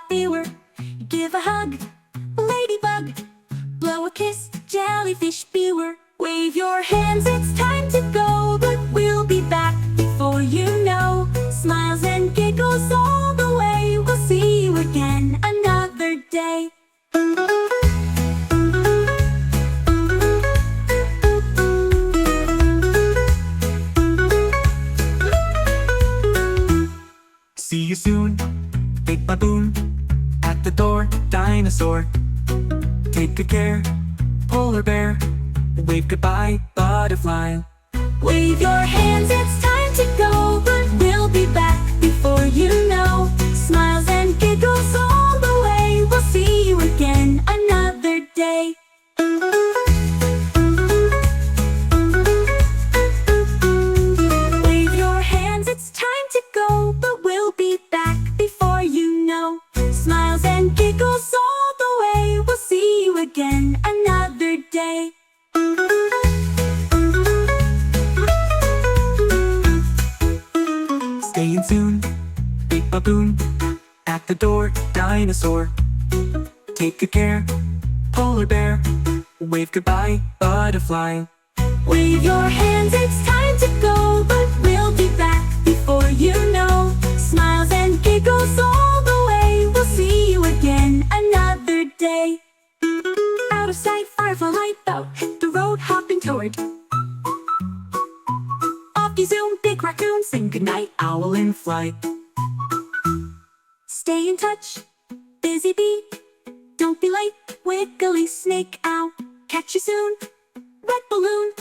viewer. Give a hug, ladybug. Blow a kiss, jellyfish viewer. Wave your hands, it's time to go, but we'll be back before you know. Smiles and giggles all the way. We'll see you again another day. See you soon, big baboon. At the door, dinosaur. Take good care, polar bear. Wave goodbye, butterfly. Wave your hands, it's time to go, but we'll be back before you know. Smiles and giggles all the way. We'll see you again another day. Wave your hands, it's time to go, but we'll be back before you know. Smiles and giggles all the way. We'll see you again another day. Staying soon, big baboon. At the door, dinosaur. Take good care, polar bear. Wave goodbye, butterfly. Wave your hands, it's time to go, but we'll be back before you know. Smiles and giggles all the way. We'll see you again another day. Out of sight, firefly light out. Hit the road, hopping toward. Off you zoom, big raccoon. Sing goodnight, owl in flight. Stay in touch, busy bee. Don't be late, wiggly snake owl. Catch you soon, red balloon.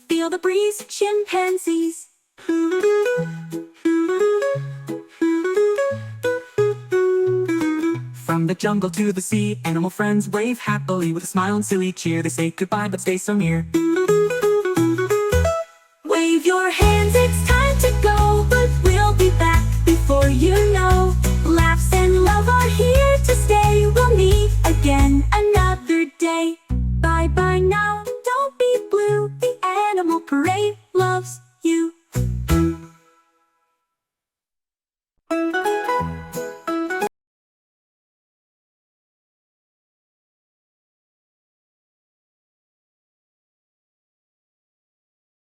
Feel the breeze, chimpanzees. From the jungle to the sea, animal friends wave happily with a smile and silly cheer. They say goodbye but stay so near. Wave your hands, it's